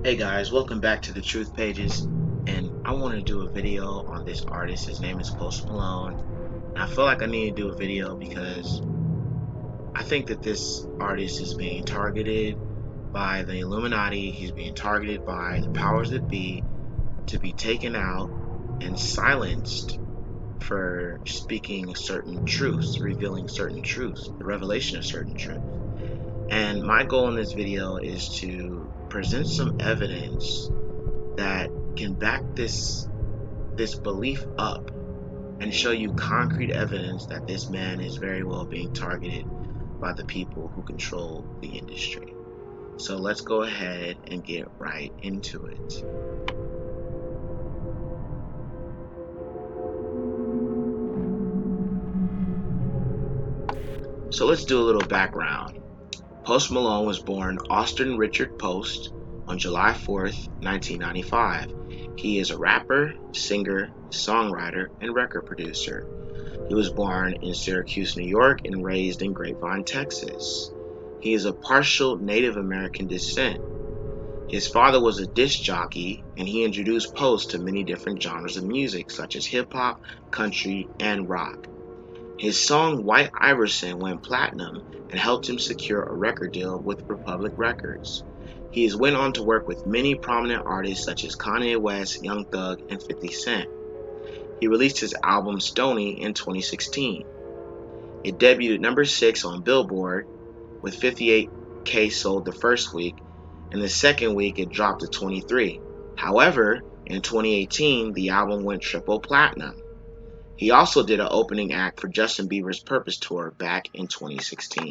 Hey guys, welcome back to the Truth Pages, and I want to do a video on this artist. His name is Post Malone, and I feel like I need to do a video because I think that this artist is being targeted by the Illuminati. He's being targeted by the powers that be to be taken out and silenced for speaking certain truths, revealing certain truths, the revelation of certain truths. And my goal in this video is to present some evidence that can back this belief up and show you concrete evidence that this man is very well being targeted by the people who control the industry. So let's go ahead and get right into it. So let's do a little background. Post Malone was born Austin Richard Post on July 4th, 1995. He is a rapper, singer, songwriter, and record producer. He was born in Syracuse, New York, and raised in Grapevine, Texas. He is of partial Native American descent. His father was a disc jockey, and he introduced Post to many different genres of music, such as hip-hop, country, and rock. His song White Iverson went platinum and helped him secure a record deal with Republic Records. He has went on to work with many prominent artists such as Kanye West, Young Thug, and 50 Cent. He released his album Stoney in 2016. It debuted at number 6 on Billboard with 58K sold the first week, and the second week it dropped to 23. However, in 2018, the album went triple platinum. He also did an opening act for Justin Bieber's Purpose Tour back in 2016.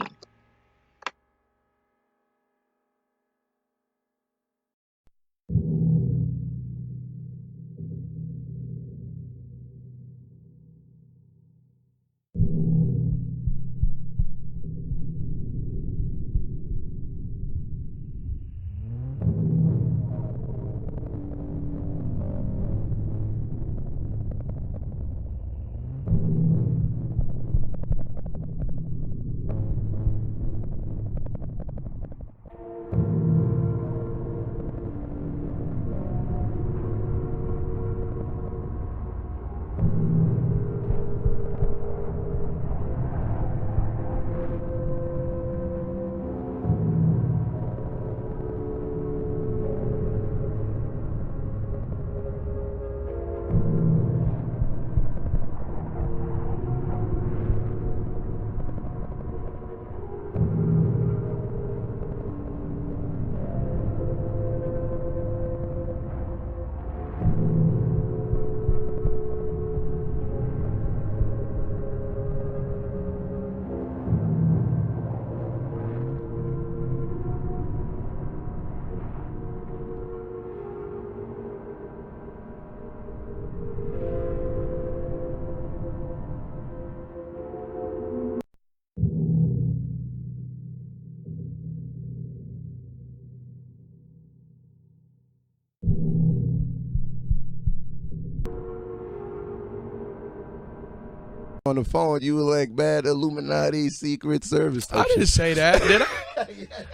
On the phone, you were like bad Illuminati Secret Service. I didn't say that, did I?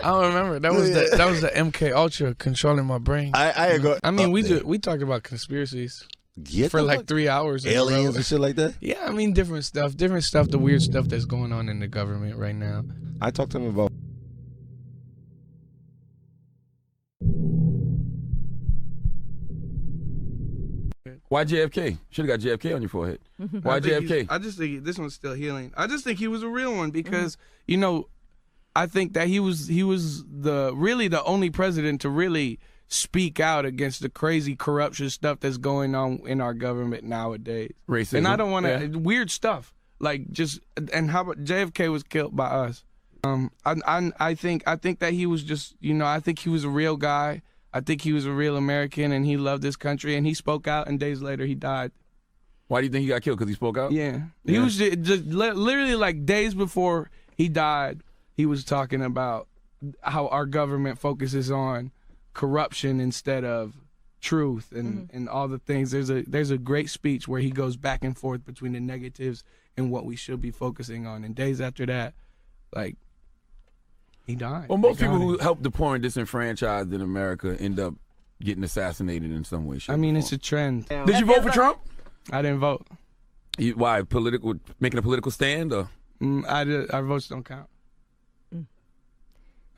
I don't remember. That was the MK Ultra controlling my brain. I mean, we talked about conspiracies for like 3 hours. Aliens and shit like that. Yeah, I mean different stuff, the weird stuff that's going on in the government right now. I talked to him about. Why JFK? Should have got JFK on your forehead. Why JFK? I just think this one's still healing. I just think he was a real one because you know, I think that he was the only president to really speak out against the crazy corruption stuff that's going on in our government nowadays. Racism. And I don't want to weird stuff like just and how about JFK was killed by us. I think that he was just I think he was a real guy. I think he was a real American, and he loved this country, and he spoke out, and days later he died. Why do you think he got killed? Because he spoke out? Yeah. He was just literally like days before he died, he was talking about how our government focuses on corruption instead of truth and all the things. There's a great speech where he goes back and forth between the negatives and what we should be focusing on. And days after that, like, he died. Well, most people who help the poor and disenfranchised in America end up getting assassinated in some way, shape, I mean, or it's a form. trend. Did you vote for Trump? I didn't vote. Why? Making a political stand? Or? Our votes don't count.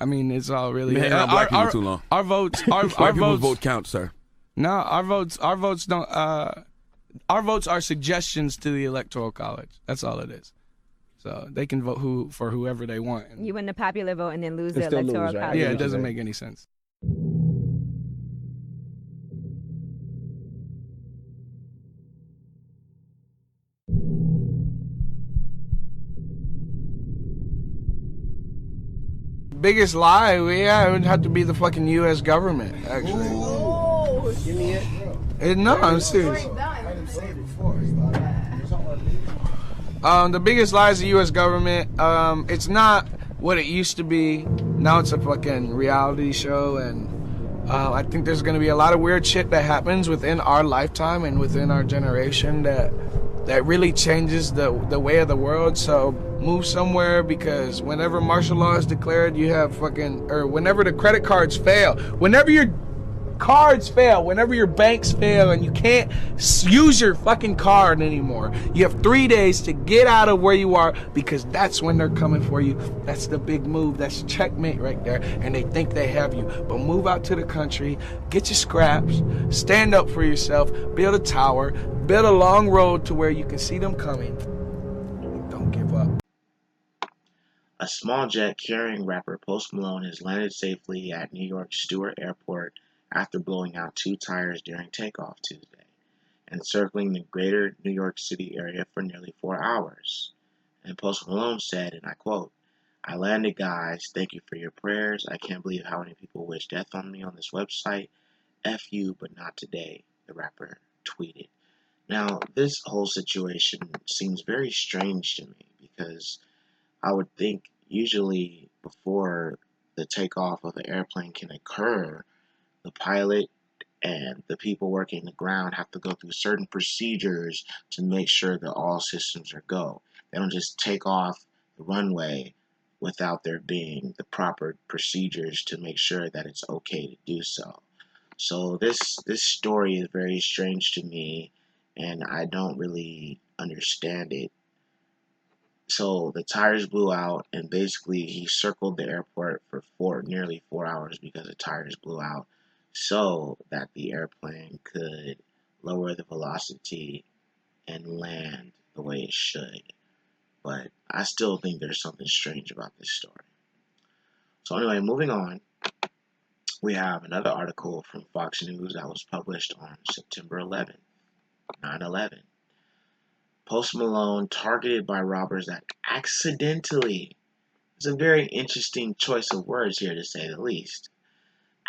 I mean, it's all really. Hang around black people too long. Our votes. Our White people's votes. vote count, sir. No, our votes. Our votes don't. Our votes are suggestions to the Electoral College. That's all it is. So they can vote for whoever they want. You win the popular vote and then lose the still Electoral lose, right? College. Yeah, it doesn't make any sense. Biggest lie, it would have to be the fucking U.S. government, actually. Give me it. No, I'm serious. The biggest lie is the U.S. government. It's not what it used to be. Now it's a fucking reality show, and I think there's going to be a lot of weird shit that happens within our lifetime and within our generation that really changes the way of the world. So move somewhere, because whenever martial law is declared, you have whenever the credit cards fail, whenever your cards fail, whenever your banks fail and you can't use your fucking card anymore, you have 3 days to get out of where you are, because that's when they're coming for you. That's the big move. That's checkmate right there. And they think they have you. But move out to the country, get your scraps, stand up for yourself, build a tower, build a long road to where you can see them coming. Don't give up. A small jet carrying rapper Post Malone has landed safely at New York Stewart Airport after blowing out 2 tires during takeoff Tuesday and circling the greater New York City area for nearly 4 hours. And Post Malone said, and I quote, "I landed, guys. Thank you for your prayers. I can't believe how many people wish death on me on this website. F you, but not today," the rapper tweeted. Now, this whole situation seems very strange to me, because I would think usually before the takeoff of an airplane can occur, the pilot and the people working the ground have to go through certain procedures to make sure that all systems are go. They don't just take off the runway without there being the proper procedures to make sure that it's okay to do so. So this story is very strange to me, and I don't really understand it. So the tires blew out, and basically he circled the airport for nearly 4 hours because the tires blew out, so that the airplane could lower the velocity and land the way it should. But I still think there's something strange about this story. So anyway, moving on, we have another article from Fox News that was published on September 11th, 9/11. Post Malone targeted by robbers that accidentally, it's a very interesting choice of words here to say the least,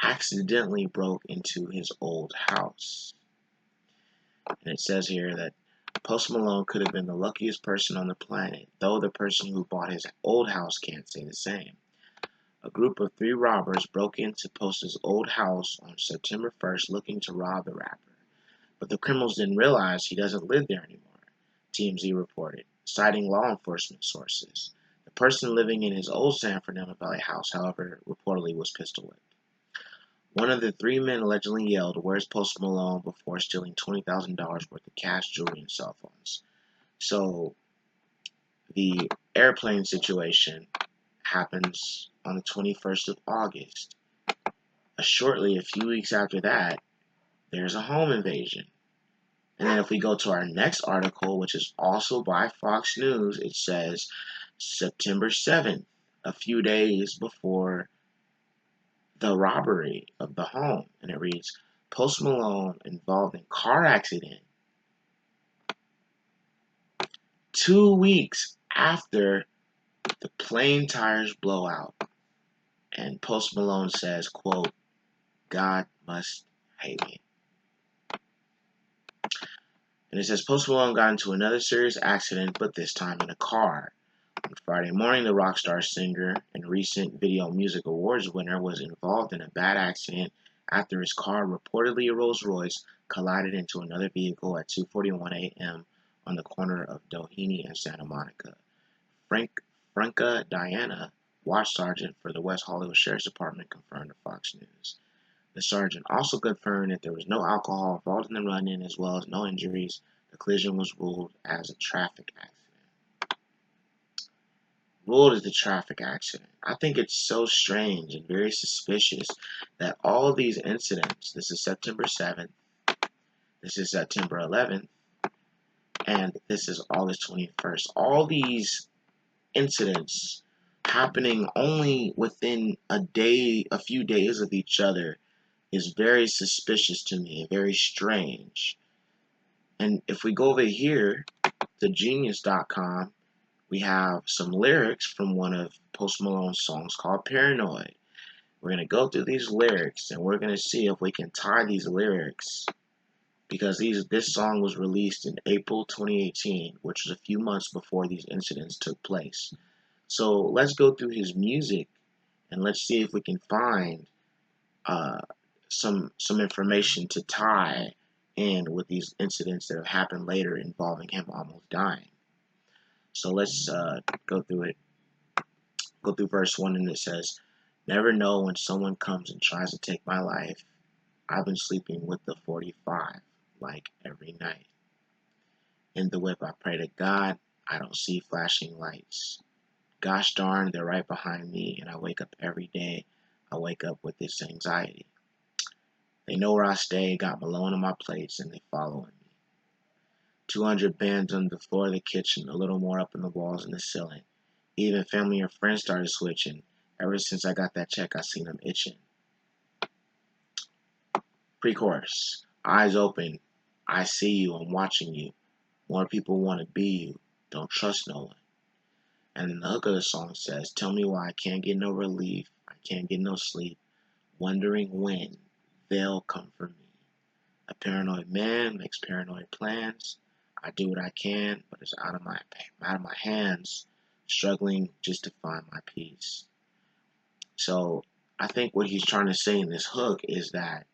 accidentally broke into his old house. And it says here that Post Malone could have been the luckiest person on the planet, though the person who bought his old house can't say the same. A group of 3 robbers broke into Post's old house on September 1st looking to rob the rapper. But the criminals didn't realize he doesn't live there anymore, TMZ reported, citing law enforcement sources. The person living in his old San Fernando Valley house, however, reportedly was pistol whipped. One of the 3 men allegedly yelled, "Where's Post Malone?" before stealing $20,000 worth of cash, jewelry, and cell phones. So the airplane situation happens on the 21st of August. Shortly, a few weeks after that, there's a home invasion. And then if we go to our next article, which is also by Fox News, it says September 7th, a few days before the robbery of the home. And it reads, Post Malone involved in car accident 2 weeks after the plane tires blow out. And Post Malone says, quote, "God must hate me." And it says Post Malone got into another serious accident, but this time in a car. On Friday morning, the rock star singer and recent Video Music Awards winner was involved in a bad accident after his car, reportedly a Rolls-Royce, collided into another vehicle at 2:41 a.m. on the corner of Doheny and Santa Monica. Franca Diana, watch sergeant for the West Hollywood Sheriff's Department, confirmed to Fox News. The sergeant also confirmed that there was no alcohol involved in the run-in as well as no injuries. The collision was ruled as a traffic accident. Ruled as a traffic accident. I think it's so strange and very suspicious that all of these incidents, this is September 7th, this is September 11th, and this is August 21st. All these incidents happening only within a few days of each other is very suspicious to me, very strange. And if we go over here to genius.com, we have some lyrics from one of Post Malone's songs called Paranoid. We're going to go through these lyrics and we're going to see if we can tie these lyrics, because this song was released in April 2018, which was a few months before these incidents took place. So let's go through his music and let's see if we can find some information to tie in with these incidents that have happened later involving him almost dying. So let's go through it. Go through verse 1, and it says, "Never know when someone comes and tries to take my life. I've been sleeping with the 45 like every night. In the whip I pray to God, I don't see flashing lights. Gosh darn, they're right behind me, and I wake up every day. I wake up with this anxiety. They know where I stay, got Malone on my plates, and they following me. 200 bands on the floor of the kitchen, a little more up in the walls and the ceiling. Even family and friends started switching. Ever since I got that check, I seen them itching." Pre-chorus. "Eyes open. I see you. I'm watching you. More people want to be you. Don't trust no one." And then the hook of the song says, "Tell me why I can't get no relief. I can't get no sleep. Wondering when they'll come for me. A paranoid man makes paranoid plans. I do what I can, but it's out of my hands. Struggling just to find my peace." So I think what he's trying to say in this hook is that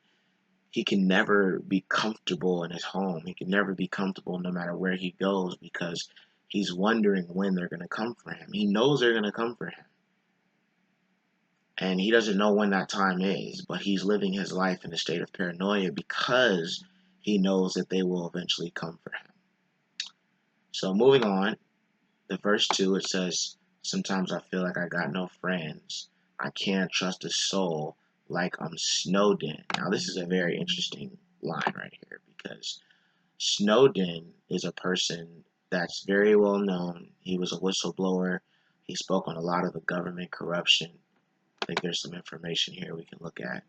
he can never be comfortable in his home. He can never be comfortable no matter where he goes, because he's wondering when they're going to come for him. He knows they're going to come for him, and he doesn't know when that time is, but he's living his life in a state of paranoia because he knows that they will eventually come for him. So moving on, the verse 2, it says, "Sometimes I feel like I got no friends. I can't trust a soul like I'm snowed in." Now this is a very interesting line right here, because Snowden is a person that's very well known. He was a whistleblower. He spoke on a lot of the government corruption. I think there's some information here we can look at.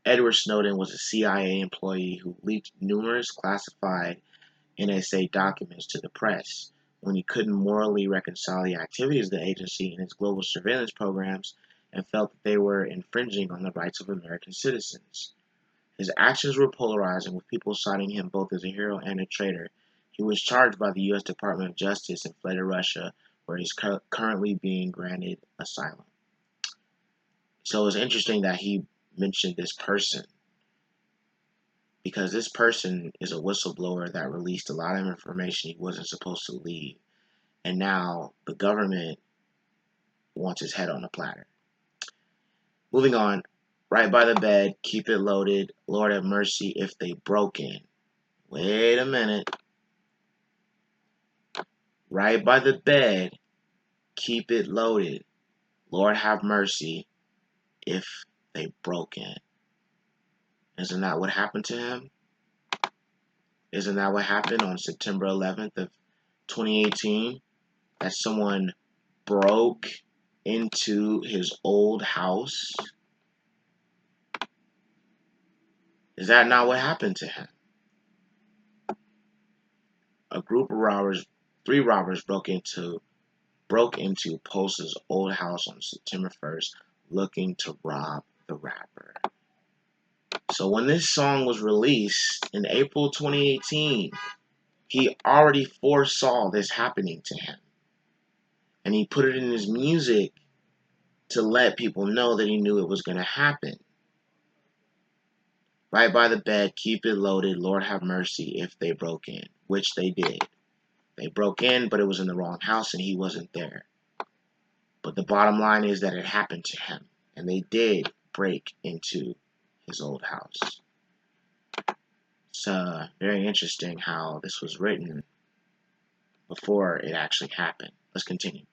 Edward Snowden was a CIA employee who leaked numerous classified NSA documents to the press. When he couldn't morally reconcile the activities of the agency and its global surveillance programs and felt that they were infringing on the rights of American citizens. His actions were polarizing, with people citing him both as a hero and a traitor. He was charged by the U.S. Department of Justice and fled to Russia, where he's currently being granted asylum. So it's interesting that he mentioned this person, because this person is a whistleblower that released a lot of information he wasn't supposed to leave. And now the government wants his head on a platter. Moving on. "Right by the bed, keep it loaded. Lord have mercy if they broke in." Wait a minute. Right by the bed, keep it loaded. Lord have mercy if they broke in. Isn't that what happened to him? Isn't that what happened on September 11th of 2018? That someone broke into his old house? Is that not what happened to him? A group of robbers, 3 robbers broke into Post's old house on September 1st, looking to rob the rapper. So when this song was released in April 2018, he already foresaw this happening to him. And he put it in his music to let people know that he knew it was going to happen. Right by the bed, keep it loaded. Lord have mercy if they broke in, which they did. They broke in, but it was in the wrong house and he wasn't there. But the bottom line is that it happened to him, and they did break into his old house. It's very interesting how this was written before it actually happened. Let's continue.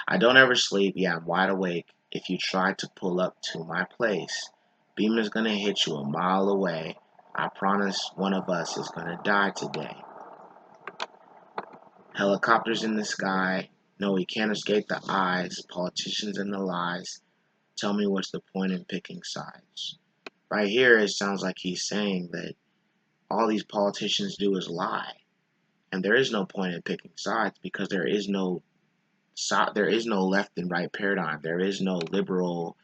I don't ever sleep. Yeah, I'm wide awake. If you try to pull up to my place, beam is going to hit you a mile away. I promise one of us is going to die today. Helicopters in the sky. No, we can't escape the eyes. Politicians and the lies. Tell me what's the point in picking sides. Right here, it sounds like he's saying that all these politicians do is lie. And there is no point in picking sides because there is no left and right paradigm. There is no liberal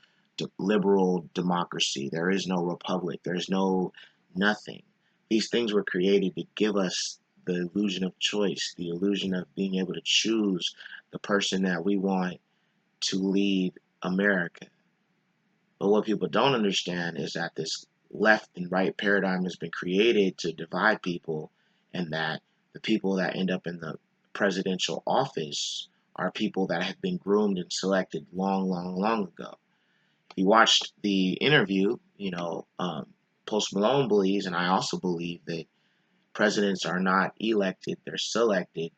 democracy. There is no republic. There's no nothing. These things were created to give us the illusion of choice, the illusion of being able to choose the person that we want to lead America. But what people don't understand is that this left and right paradigm has been created to divide people, and that the people that end up in the presidential office are people that have been groomed and selected long ago. If you watched the interview, Post Malone believes, and I also believe, that presidents are not elected, they're selected,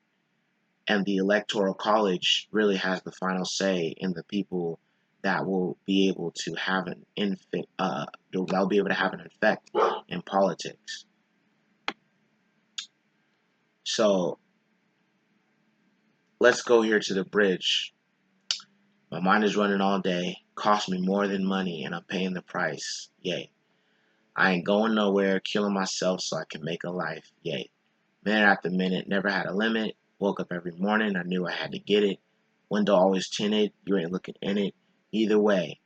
and the Electoral College really has the final say in the people that will be able to have an effect in politics. So let's go here to the bridge. My mind is running all day, cost me more than money, and I'm paying the price. Yay. I ain't going nowhere, killing myself so I can make a life. Yay. Minute after minute, never had a limit. Woke up every morning, I knew I had to get it. Window always tinted, you ain't looking in it. Either way,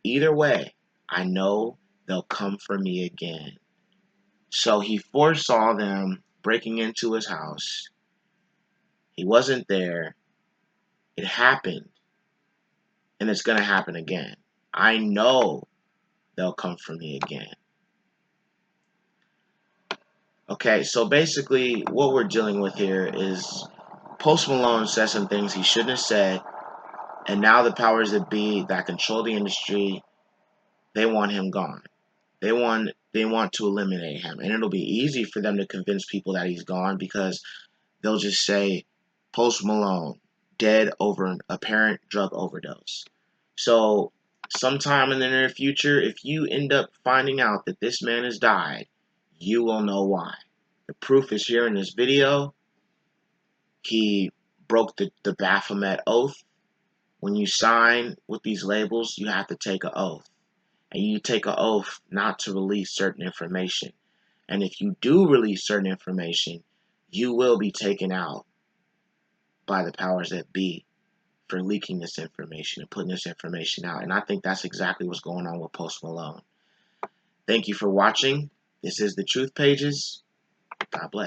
I know they'll come for me again. So he foresaw them breaking into his house. He wasn't there. It happened. And it's going to happen again. I know they'll come for me again. Okay, so basically what we're dealing with here is Post Malone said some things he shouldn't have said, and now the powers that be that control the industry, they want him gone. They want to eliminate him, and it'll be easy for them to convince people that he's gone because they'll just say Post Malone dead over an apparent drug overdose. So sometime in the near future, if you end up finding out that this man has died, you will know why. The proof is here in this video. He broke the Baphomet oath. When you sign with these labels, you have to take an oath. And you take an oath not to release certain information. And if you do release certain information, you will be taken out by the powers that be for leaking this information and putting this information out. And I think that's exactly what's going on with Post Malone. Thank you for watching. This is The Truth Pages. God bless.